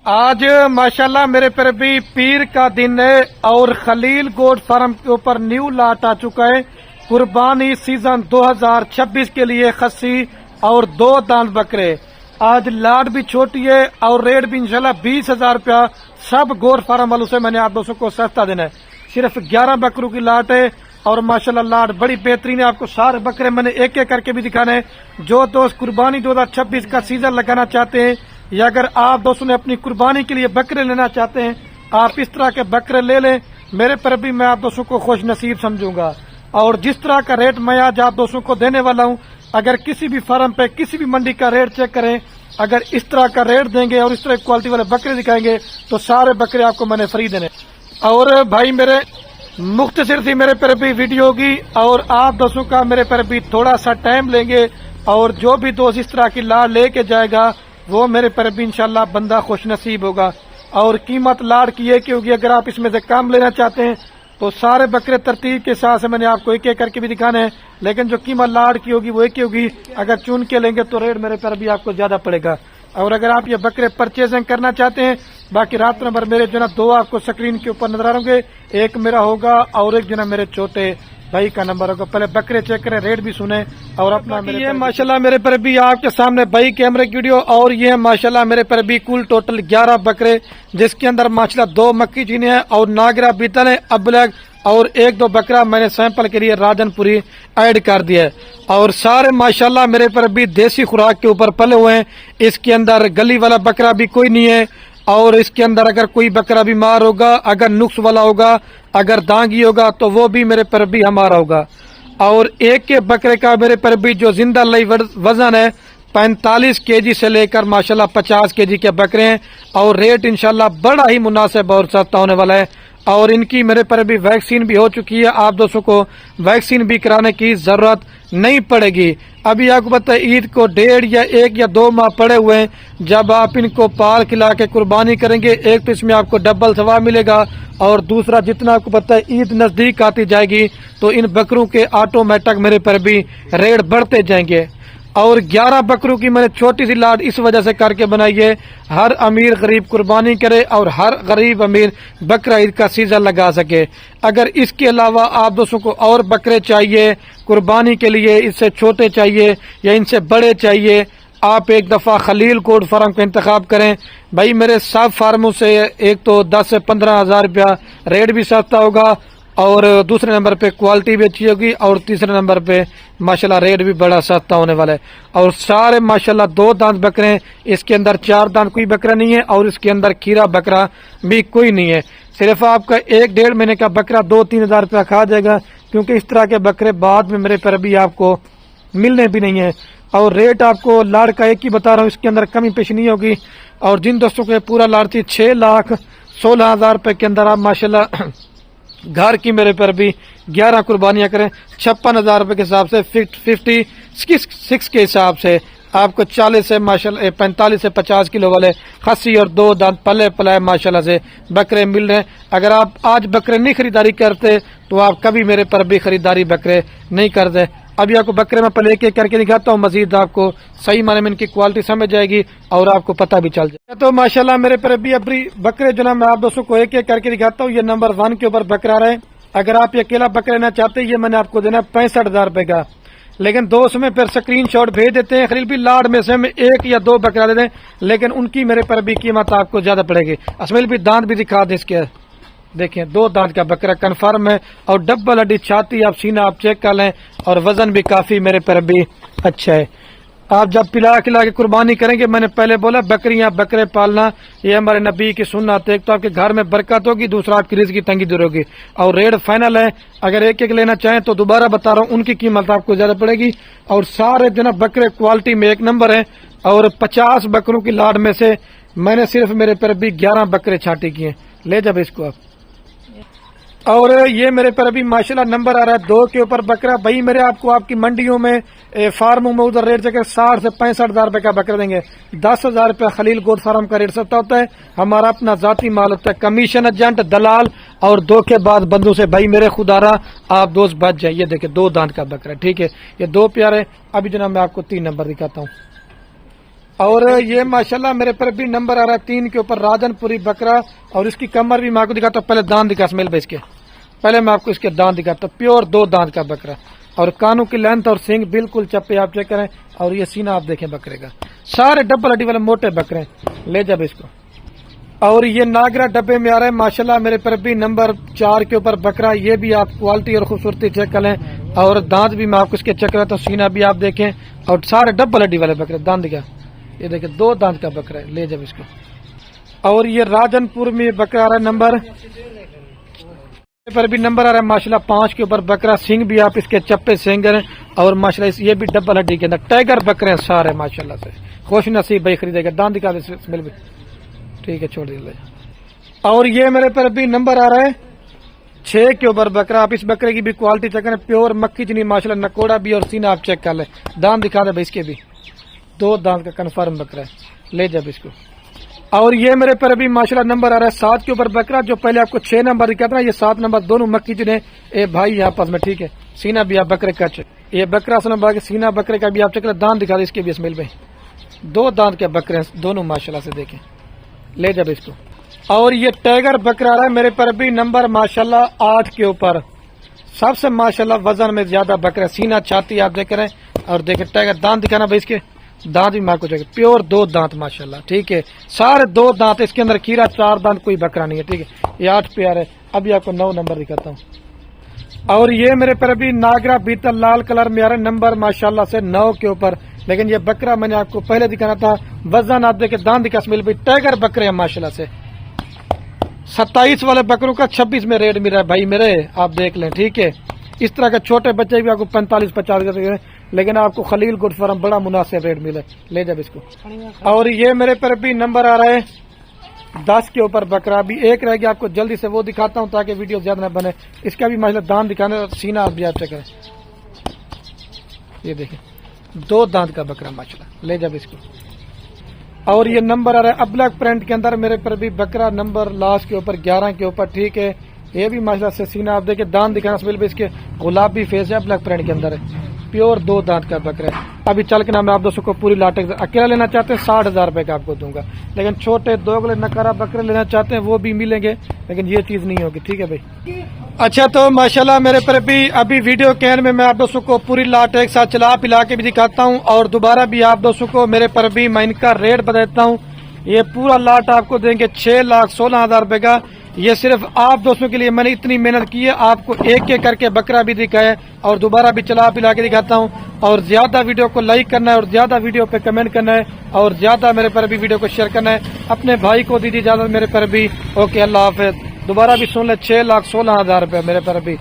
आज माशाल्लाह मेरे पर भी पीर का दिन है और खलील गोट फार्म के ऊपर न्यू लाट आ चुका है। कुर्बानी सीजन 2026 के लिए खस्सी और 2 दांत बकरे। आज लाट भी छोटी है और रेट भी इंशाल्लाह 20,000 रुपया सब गोट फार्म वालों से मैंने आप दोस्तों को सस्ता देना है। सिर्फ 11 बकरों की लाट है और माशाल्लाह लाट बड़ी बेहतरीन है। आपको सारे बकरे मैंने एक एक करके भी दिखाने हैं। जो दोस्त कुर्बानी 2026 का सीजन लगाना चाहते हैं या अगर आप दोस्तों ने अपनी कुर्बानी के लिए बकरे लेना चाहते हैं, आप इस तरह के बकरे ले लें। मेरे पर भी मैं आप दोस्तों को खुश नसीब समझूंगा। और जिस तरह का रेट मैं आज आप दोस्तों को देने वाला हूं, अगर किसी भी फार्म पे किसी भी मंडी का रेट चेक करें, अगर इस तरह का रेट देंगे और इस तरह क्वालिटी वाले बकरे दिखाएंगे तो सारे बकरे आपको मैंने फ्री देने। और भाई मेरे मुख्तसर सी मेरे पर भी वीडियो होगी और आप दोस्तों का मेरे पर भी थोड़ा सा टाइम लेंगे और जो भी दोस्त इस तरह की लाट लेके जाएगा वो मेरे पर भी इंशाल्लाह बंदा खुश नसीब होगा। और कीमत लाट की है क्योंकि अगर आप इसमें से कम लेना चाहते हैं तो सारे बकरे तरतीब के साथ से मैंने आपको एक एक करके भी दिखाने हैं, लेकिन जो कीमत लाट की होगी वो एक ही होगी। अगर चुन के लेंगे तो रेट मेरे पर भी आपको ज्यादा पड़ेगा। और अगर आप ये बकरे परचेजिंग करना चाहते हैं, बाकी रात नंबर मेरे जो ना 2 आपको स्क्रीन के ऊपर नजर आ होंगे, एक मेरा होगा और एक जो ना मेरे छोटे भाई का नंबर होगा। पहले बकरे चेक करें, रेट भी सुने और अपना मेरे ये माशाल्लाह मेरे पर भी आपके सामने भाई कैमरे की वीडियो। और ये माशाल्लाह मेरे पर भी कुल टोटल 11 बकरे, जिसके अंदर माशाल्लाह 2 मक्की चीनी है और नागरा बीतल है अबलग और 1-2 बकरा मैंने सैंपल के लिए राजनपुरी ऐड कर दिया है। और सारे माशाल्लाह मेरे पर भी देसी खुराक के ऊपर पले हुए हैं। इसके अंदर गली वाला बकरा भी कोई नहीं है। और इसके अंदर अगर कोई बकरा बीमार होगा, अगर नुक्स वाला होगा, अगर दांगी होगा तो वो भी मेरे पर भी हमारा होगा। और एक के बकरे का मेरे पर भी जो जिंदा लई वजन है 45 केजी से लेकर माशाल्लाह 50 केजी के बकरे हैं। और रेट इंशाल्लाह बड़ा ही मुनासिब और सस्ता होने वाला है। और इनकी मेरे पर भी वैक्सीन भी हो चुकी है। आप दोस्तों को वैक्सीन भी कराने की जरूरत नहीं पड़ेगी। अभी आपको पता है ईद को 1.5 या 1 या 2 माह पड़े हुए हैं। जब आप इनको पाल खिला के कुर्बानी करेंगे, एक तो इसमें आपको डबल सवाब मिलेगा और दूसरा जितना आपको पता है ईद नजदीक आती जाएगी तो इन बकरों के ऑटोमेटिक मेरे पर भी रेट बढ़ते जाएंगे। और 11 बकरों की मैंने छोटी सी लाट इस वजह से करके बनाई है, हर अमीर गरीब कुर्बानी करे और हर गरीब अमीर बकरा ईद का सीजन लगा सके। अगर इसके अलावा आप दोस्तों को और बकरे चाहिए कुर्बानी के लिए, इससे छोटे चाहिए या इनसे बड़े चाहिए, आप एक दफा खलील गोट फार्म का इंतखाब करें। भाई मेरे सब फार्मों से एक तो 10 से 15 हजार रुपया रेट भी सस्ता होगा और दूसरे नंबर पे क्वालिटी भी अच्छी होगी और तीसरे नंबर पे माशाल्लाह रेट भी बड़ा सस्ता होने वाला है। और सारे माशाल्लाह 2 दांत बकरे हैं। इसके अंदर 4 दांत कोई बकरा नहीं है और इसके अंदर खीरा बकरा भी कोई नहीं है। सिर्फ आपका 1-1.5 महीने का बकरा 2-3 हजार रुपया खा जाएगा, क्योंकि इस तरह के बकरे बाद में मेरे पर भी आपको मिलने भी नहीं है। और रेट आपको लाड़ का एक ही बता रहा हूँ, इसके अंदर कमी पेश नहीं होगी। और जिन दोस्तों को पूरा लाड़ थी 6,16,000 रुपए के अंदर आप माशाल्लाह घर की मेरे पर भी 11 कुर्बानियां करें 56,000 रुपए के हिसाब से 56 के हिसाब से आपको 40 से माशाल्लाह 45 से 50 किलो वाले खस्सी और 2 दांत पले पलाए माशाल्लाह से बकरे मिल रहे हैं। अगर आप आज बकरे नहीं खरीदारी करते तो आप कभी मेरे पर भी खरीदारी बकरे नहीं करते। अभी आपको बकरे में पहले एक एक करके दिखाता हूँ, मजीद आपको सही माने में इनकी क्वालिटी समझ जाएगी और आपको पता भी चल जाएगा। तो माशाल्लाह मेरे पर भी अभी बकरे जो ना मैं आप दोस्तों को एक एक करके दिखाता हूँ। ये नंबर 1 के ऊपर बकरा रहे। अगर आप ये अकेला बकरा लेना चाहते हैं, ये मैंने आपको देना है 65,000 रुपए का, लेकिन दोस्त में फिर स्क्रीनशॉट भेज देते हैं। खलील भी लाड में से हमें 1 या 2 बकरा दे दें, लेकिन उनकी मेरे पर भी कीमत आपको ज्यादा पड़ेगी। असमिल भी दांत भी दिखा दे इसके, देखिए 2 दांत का बकरा कन्फर्म है और डबल हड्डी छाती आप सीना आप चेक कर लें और वजन भी काफी मेरे पर भी अच्छा है। आप जब पिला खिला के कुर्बानी करेंगे, मैंने पहले बोला बकरियां बकरे पालना ये हमारे नबी की सुन्नत है। एक तो आपके घर में बरकत होगी, दूसरा आपकी रिज़्क़ की तंगी दूर होगी। और रेट फाइनल है, अगर एक एक लेना चाहें तो दोबारा बता रहा हूँ उनकी कीमत आपको ज्यादा पड़ेगी। और सारे दिन बकरे क्वालिटी में 1 नंबर है। और 50 बकरों की लाड में से मैंने सिर्फ मेरे पर भी 11 बकरे छांटी किए। ले जब इसको आप। और ये मेरे पर अभी माशाल्लाह नंबर आ रहा है 2 के ऊपर बकरा। भाई मेरे आपको आपकी मंडियों में फार्मों में उधर रेट जगह 60 से 65 हजार रुपए का बकरा देंगे। 10,000 रुपया खलील गोट फार्म का रेट सस्ता होता है। हमारा अपना जाती माल होता है, कमीशन एजेंट दलाल और धोखेबाज बंदों से भाई मेरे खुदारा आप दोस्त बच जाए। ये देखे 2 दांत का बकरा, ठीक है, ये 2 प्यारे। अभी जनाब मैं आपको 3 नंबर दिखाता हूँ। اور یہ ماشاءاللہ میرے پر بھی نمبر آ رہا ہے 3 کے اوپر راجن پوری بکرا، اور اس کی کمر بھی میں آپ کو دکھاتا ہوں. پہلے دانت دکھا اسمیل بھائی اس کے، پہلے میں آپ کو اس کے دانت دکھاتا ہوں. پیور 2 دانت کا بکرا، اور کانوں کی لینتھ اور سینگ بالکل چپے آپ چیک کریں. اور یہ سینہ آپ دیکھیں بکرے کا، سارے ڈبل ہڈی والے موٹے بکرے ہیں. لے جب اس کو. اور یہ ناگرا ڈبے میں آ رہا ہے ماشاءاللہ میرے پر بھی نمبر 4 کے اوپر بکرا. یہ بھی آپ کوالٹی اور خوبصورتی چیک کریں، اور دانت بھی میں آپ کو اس کے چیک کرتا ہوں. سینہ بھی آپ دیکھیں، اور سارے ڈبل ہڈی والے بکرے. دانت دکھا، یہ دیکھیں 2 دانت کا بکرا ہے. لے جب اس کو. اور یہ راجن پور میں بکرا آ رہا ہے نمبر پر بھی نمبر آ رہا ہے ماشاءاللہ 5 کے اوپر بکرا. سنگ بھی آپ اس کے چپے سینگر ہیں، اور ماشاءاللہ یہ بھی ڈبل ہڈی کے اندر ٹائگر بکرے ہیں سارے ماشاءاللہ سے. خوش نصیب بھائی خریدے گا. دانت دکھا دے اسمیل بھی. ٹھیک ہے چھوڑ دیجیے. اور یہ میرے پر بھی نمبر آ رہا ہے 6 کے اوپر بکرا. آپ اس بکرے کی بھی کوالٹی چیک کریں. پیور مکھی چنی ماشاءاللہ، نکوڑا بھی، اور سینہ آپ چیک کر لیں. دانت دکھا دے بھائی اس کے بھی. 2 دانت کا کنفرم بکرا ہے. لے جب اس کو. اور یہ میرے پر ابھی ماشاءاللہ نمبر آ رہا ہے 7 کے اوپر بکرا. جو پہلے آپ کو 6 نمبر دکھاتا نا، یہ 7 نمبر دونوں مکی چنے اے بھائی آپس میں. ٹھیک ہے. سینہ بھی آپ بکرے کا چیک. یہ بکرا اصل میں سینہ بکرے کا بھی آپ چیک کریں. دانت دکھا دے اس کے بھی اسمیل میں. 2 دانت کے بکرے ہیں دونوں ماشاءاللہ سے دیکھیں. لے جب اس کو. اور یہ ٹائگر بکرا رہا ہے میرے پر بھی نمبر ماشاءاللہ 8 کے اوپر. سب سے ماشاءاللہ وزن میں زیادہ بکرا. سینہ چھاتی آپ دیکھ رہے ہیں، اور دیکھیں ٹائگر. دانت دکھانا بھائی اس کے. دانت بھی مار کو چاہیے. پیور 2 دانت ماشاءاللہ. ٹھیک ہے. سارے 2 دانت. اس کے اندر کھیرا 4 دانت کوئی بکرا نہیں ہے. ٹھیک ہے. یہ 8 پیار ہے. ابھی آپ کو 9 نمبر دکھاتا ہوں. اور یہ میرے پر ابھی ناگرا بیتل لال کلر میں آ رہا ہے نمبر ماشاءاللہ سے 9 کے اوپر. لیکن یہ بکرا میں نے آپ کو پہلے دکھانا تھا. وزن آپ دیکھیں، دانت دکھا اسمیل بھی. ٹائگر بکرے ہیں ماشاءاللہ سے. 27 والے بکروں کا 26 میں ریٹ مل رہا ہے بھائی میرے. آپ دیکھ لیں. ٹھیک ہے. اس طرح کے چھوٹے بچے بھی آپ کو 45-50، لیکن آپ کو خلیل گوڈ فارم بڑا مناسب ریٹ ملے. لے جب اس کو. اور یہ میرے پر بھی نمبر آ رہا ہے 10 کے اوپر بکرا. بھی ایک رہ گیا، آپ کو جلدی سے وہ دکھاتا ہوں تاکہ ویڈیو زیادہ نہ بنے. اس کا بھی ماشاءاللہ دانت دکھانے، سینہ آپ بھی آپ چیک کریں. یہ دیکھیں 2 دانت کا بکرا ماشاءاللہ. لے جب اس کو. اور یہ نمبر آ رہا ہے ابلک پرنٹ کے اندر میرے پر بھی بکرا نمبر لاسٹ کے اوپر 11 کے اوپر. ٹھیک ہے. یہ بھی ماشاءاللہ سے سینہ آپ دیکھیں. دانت دکھانا اسمیل بھی اس کے. گلابی فیس ہے، ابلک پرنٹ کے اندر ہے. پیور 2 دانت کا بکرا ہے. ابھی چل کے نا میں آپ دوستوں کو پوری لاٹک اکیلا لینا چاہتے ہیں 60,000 روپے کا آپ کو دوں گا. لیکن چھوٹے 2 اگلے نکارا بکرے لینا چاہتے ہیں وہ بھی ملیں گے، لیکن یہ چیز نہیں ہوگی. ٹھیک ہے بھائی. اچھا تو ماشاءاللہ میرے پر بھی ابھی ویڈیو کے اینڈ میں آپ دوستوں کو پوری لاٹ ایک ساتھ چلا پلا کے بھی دکھاتا ہوں، اور دوبارہ بھی آپ دوستوں کو میرے پر بھی میں ان کا ریٹ بتاتا ہوں. یہ پورا لاٹ آپ کو دیں گے 6,16,000 روپے کا. یہ صرف آپ دوستوں کے لیے میں نے اتنی محنت کی ہے. آپ کو ایک ایک کر کے بکرا بھی دکھائے، اور دوبارہ بھی چلا پلا کے دکھاتا ہوں. اور زیادہ ویڈیو کو لائک کرنا ہے، اور زیادہ ویڈیو پہ کمنٹ کرنا ہے، اور زیادہ میرے پر بھی ویڈیو کو شیئر کرنا ہے. اپنے بھائی کو دیجیے اجازت میرے پر بھی. اوکے اللہ حافظ. دوبارہ بھی سن لیں 6,16,000 روپے میرے پر بھی.